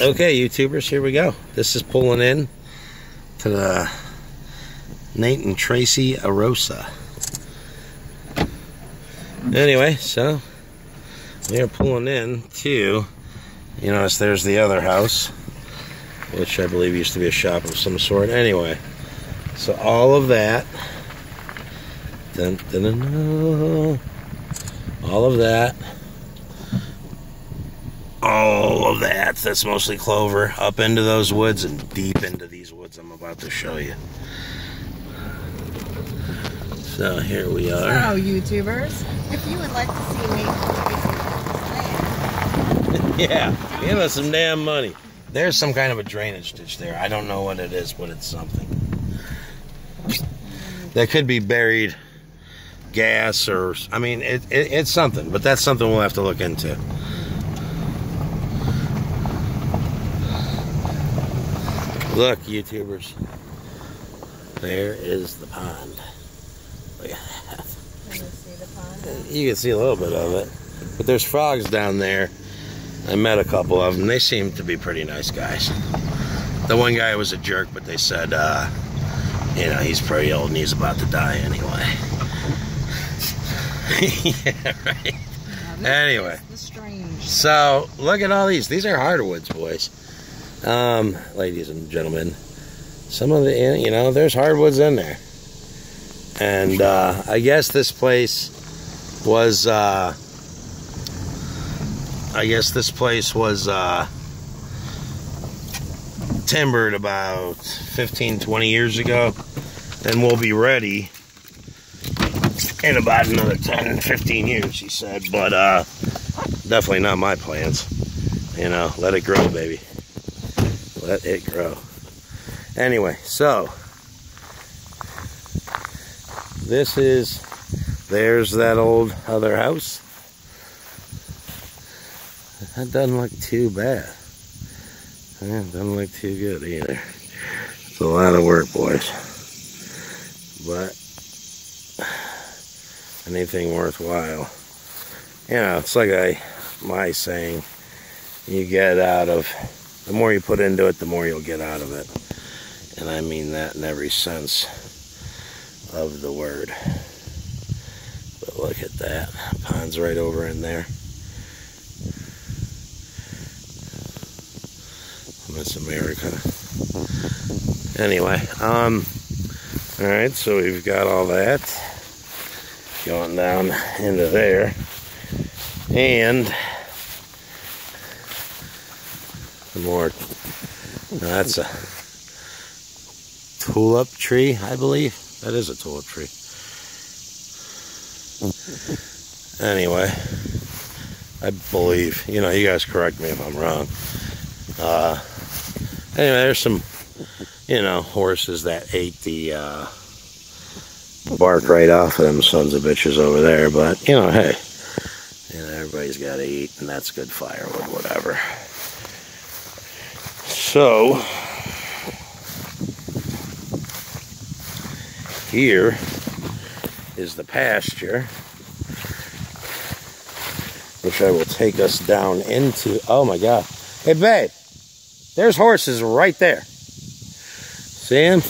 Okay, YouTubers, here we go. This is pulling in to the Nate and Tracy Arosa. Anyway, so we're pulling in to, you notice there's the other house, which I believe used to be a shop of some sort. Anyway, so all of that, all of that, that's mostly clover, up into those woods and deep into these woods I'm about to show you. So here we are. So, YouTubers, if you would like to see me, yeah, give us some damn money. There's some kind of a drainage ditch there. I don't know what it is, but it's something. That could be buried gas or, I mean, it's something, but that's something we'll have to look into. Look, YouTubers, there is the pond. Look at that. Can you see the pond? You can see a little bit of it, but there's frogs down there. I met a couple of them. They seem to be pretty nice guys. The one guy was a jerk, but they said, you know, he's pretty old and he's about to die anyway. Yeah, right. Anyway, so look at all these. These are hardwoods, boys. Ladies and gentlemen, some of the, you know, there's hardwoods in there. And I guess this place was timbered about 15-20 years ago, and will be ready in about another 10-15 years, he said. But definitely not my plans. You know, let it grow, baby. Let it grow. Anyway, so there's that old other house. That doesn't look too bad. Yeah, it doesn't look too good either. It's a lot of work, boys. But anything worthwhile. You know, it's like my saying, you get out of, the more you put into it, the more you'll get out of it. And I mean that in every sense of the word. But look at that. Pond's right over in there. That's America. Anyway, alright, so we've got all that going down into there. And more, that's a tulip tree, I believe. That is a tulip tree. Anyway, I believe, you know, you guys correct me if I'm wrong. Anyway, there's some, you know, horses that ate the bark right off of them sons of bitches over there. But, you know, hey, you know, everybody's got to eat, and that's good firewood, whatever. So, here is the pasture, which I will take us down into. Oh my God. Hey, babe, there's horses right there. See him?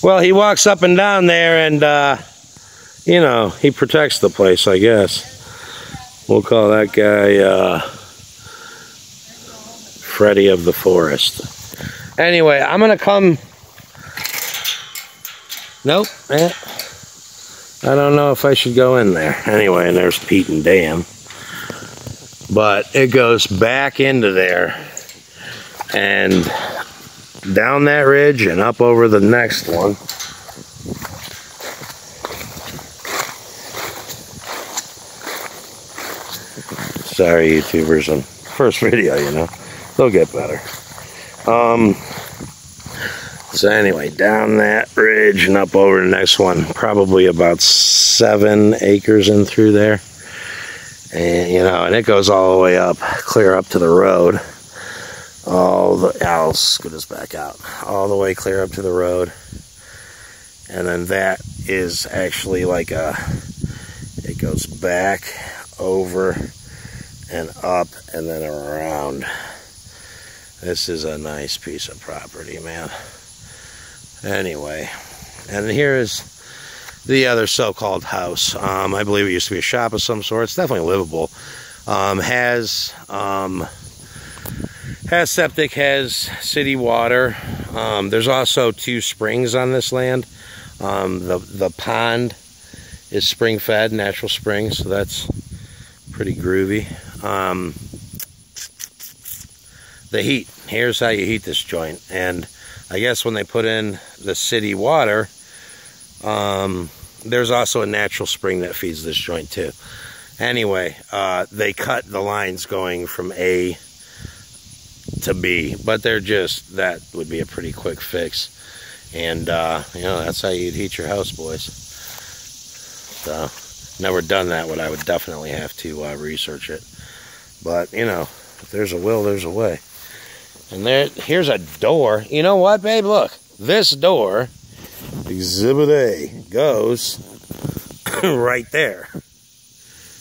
Well, he walks up and down there and, you know, he protects the place, I guess. We'll call that guy, Freddy of the Forest. Anyway, I'm going to come. Nope. I don't know if I should go in there. Anyway, and there's Pete and Dan. But it goes back into there and down that ridge and up over the next one. Sorry, YouTubers, on first video, you know. They'll get better. So anyway, down that ridge and up over the next one, probably about 7 acres in through there. And, you know, and it goes all the way up, clear up to the road. I'll scoot us back out. All the way clear up to the road. And then that is actually like it goes back over and up and then around. This is a nice piece of property, man. Anyway, and here is the other so-called house. I believe it used to be a shop of some sort. It's definitely livable. Has septic, has city water. There's also 2 springs on this land. The pond is spring fed, natural spring, so that's pretty groovy. The heat, here's how you heat this joint. And I guess when they put in the city water, there's also a natural spring that feeds this joint too. Anyway, they cut the lines going from A to B, but they're just, that would be a pretty quick fix. And you know, that's how you'd heat your house, boys. So never done that, but I would definitely have to research it. But you know, if there's a will, there's a way. And here's a door. You know what, babe? Look, this door, Exhibit A, goes right there.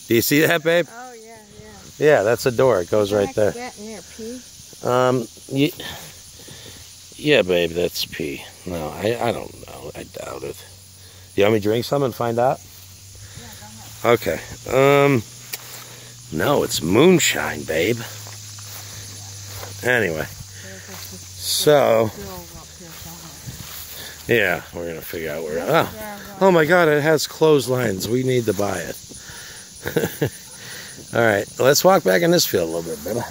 Do you see that, babe? Oh, yeah, yeah. Yeah, that's a door. It goes right there. That in there, pee? Yeah, babe, that's pee. No, I don't know. I doubt it. You want me to drink some and find out? Yeah, go ahead. Okay. No, it's moonshine, babe. Anyway. So, yeah, we're going to figure out where... Oh my God, it has clotheslines. We need to buy it. All right, let's walk back in this field a little bit, baby.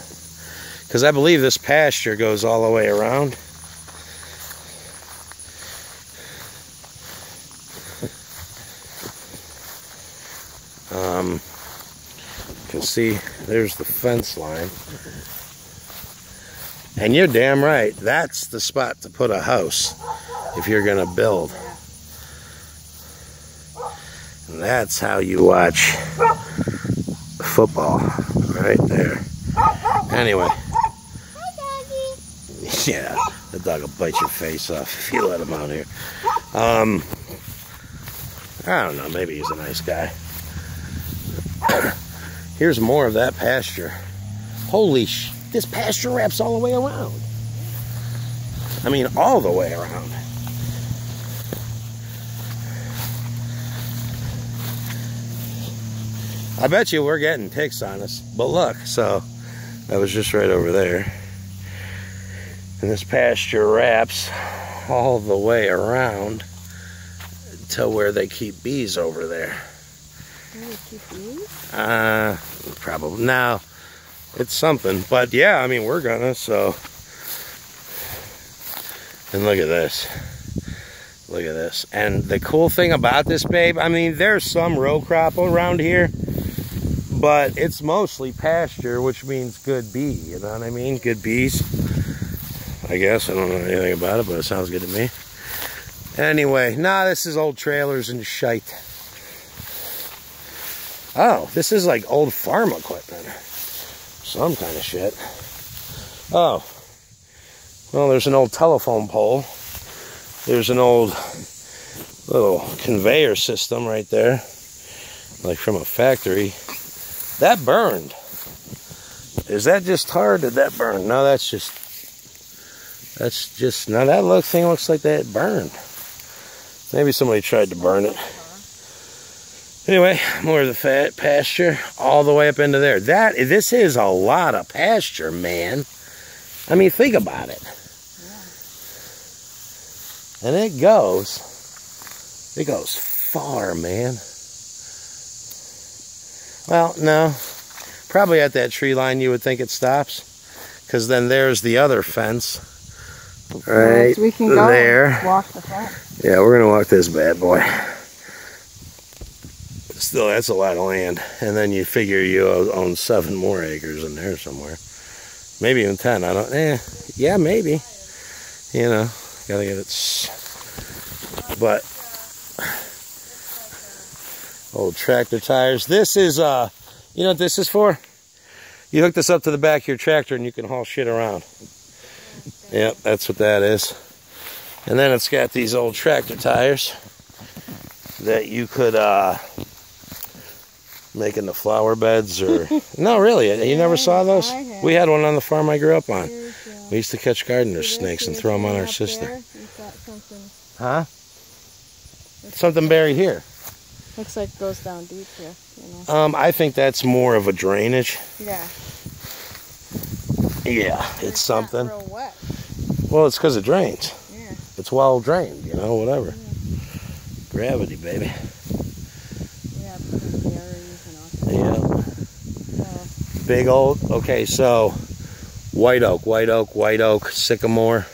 Because I believe this pasture goes all the way around. You can see there's the fence line. And you're damn right, that's the spot to put a house if you're gonna build. And that's how you watch football, right there. Anyway. Yeah, the dog will bite your face off if you let him out here. I don't know, maybe he's a nice guy. Here's more of that pasture. Holy sh... This pasture wraps all the way around. I mean, all the way around. I bet you we're getting ticks on us. But look, so that was just right over there. And this pasture wraps all the way around to where they keep bees over there. Where they keep bees? Probably. No, it's something. But yeah, I mean, we're gonna, so. And look at this. Look at this. And the cool thing about this, babe, I mean, there's some row crop around here, but it's mostly pasture, which means good bee, you know what I mean? Good bees, I guess. I don't know anything about it, but it sounds good to me. Anyway, nah, this is old trailers and shite. Oh, this is like old farm equipment. Some kind of shit. Oh. Well, there's an old telephone pole. There's an old little conveyor system right there. Like from a factory. That burned. Is that just tar or did that burn? No, that's just... Now that thing looks like that burned. Maybe somebody tried to burn it. Anyway, more of the fat pasture all the way up into there. This is a lot of pasture, man. I mean, think about it. Yeah. And it goes far, man. Well, no, probably at that tree line you would think it stops, because then there's the other fence. Right we can go there. Walk the fence. Yeah, we're gonna walk this bad boy. Still, that's a lot of land. And then you figure you own 7 more acres in there somewhere. Maybe even 10, I don't, yeah, maybe. You know, gotta get it, but, old tractor tires. This is, you know what this is for? You hook this up to the back of your tractor and you can haul shit around. Yep, that's what that is. And then it's got these old tractor tires that you could, making the flower beds, or no, really, you never saw those? I have. We had one on the farm I grew up on. Here's, We used to catch gardener snakes and throw them on our sister. You've got something. Huh? Something buried here. Looks like it goes down deep here. You know. I think that's more of a drainage. Yeah. Yeah, it's something. Not real wet. Well, it's because it drains. Yeah. It's well drained, you know, whatever. Yeah. Gravity, baby. Yeah, berries and all kinds. Yeah. So, Big old, okay, so white oak, sycamore,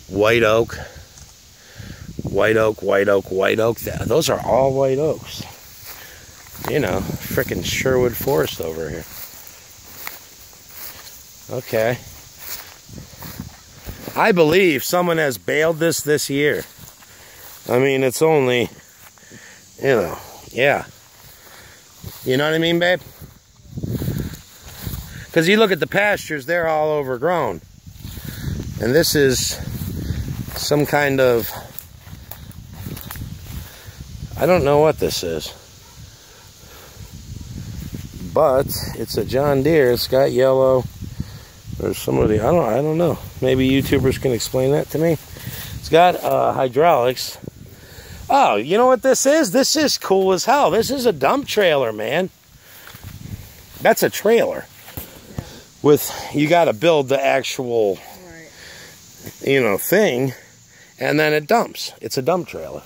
white oak, white oak. Those are all white oaks. You know, frickin' Sherwood Forest over here. Okay. I believe someone has baled this year. I mean, it's only, you know, yeah. You know what I mean, babe? Because you look at the pastures, they're all overgrown. And this is some kind of, I don't know what this is. But it's a John Deere. It's got yellow. There's somebody, I don't know. Maybe YouTubers can explain that to me. It's got hydraulics. Oh, you know what this is? This is cool as hell. This is a dump trailer, man. That's a trailer. yeah. With, you got to build the actual, Right. you know, thing, and then it dumps. It's a dump trailer.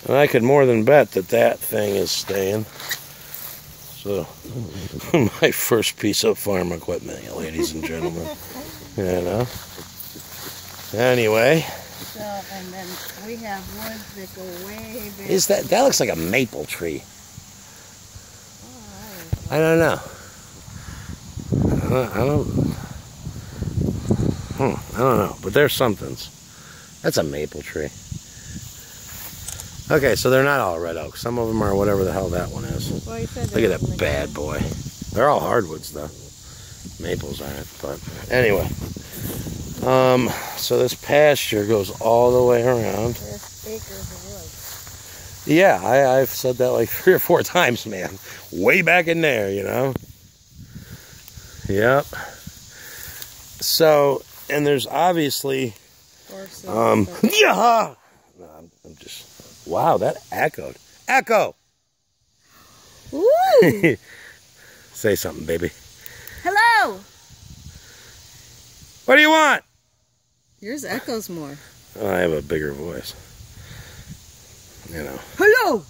And I could more than bet that that thing is staying. So, my first piece of farm equipment, ladies and gentlemen. You know. Anyway. So, and then we have woods that go way back. Is that looks like a maple tree. Oh, I don't know. I don't know. But there's somethings. That's a maple tree. Okay, so they're not all red oaks. Some of them are whatever the hell that one is. well, you said Look at that bad boy. They're all hardwoods though. Maples aren't, but anyway. So this pasture goes all the way around. There's acres of woods. Yeah, I've said that like 3 or 4 times, man. Way back in there, you know. Yep. So, and there's obviously, Horses, yeah. No, I'm just. Wow, that echoed. Echo. Woo! Say something, baby. Hello. What do you want? Yours echoes more. Oh, I have a bigger voice. You know. Hello.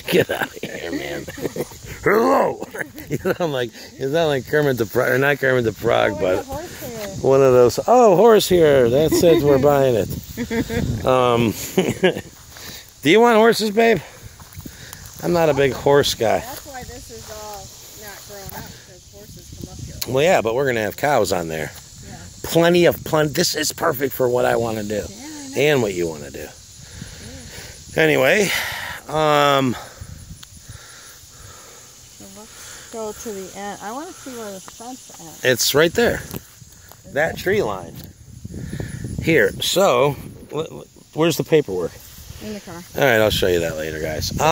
Get out of here, man. Hello. You sound like Kermit the Frog, or not Kermit the Frog, Oh, but horse hair. one of those. Oh, horse here. That's it. We're buying it. Do you want horses, babe? I'm not a big horse guy. That's why this is all not grown up, because horses come up here. Well, yeah, but we're gonna have cows on there. Yeah. Plenty. This is perfect for what I want to do, Yeah, I know. and what you want to do. Anyway, So let's go to the end. I want to see where the fence ends. it's right there. That tree line. Here. So, where's the paperwork? In the car. All right, I'll show you that later, guys. So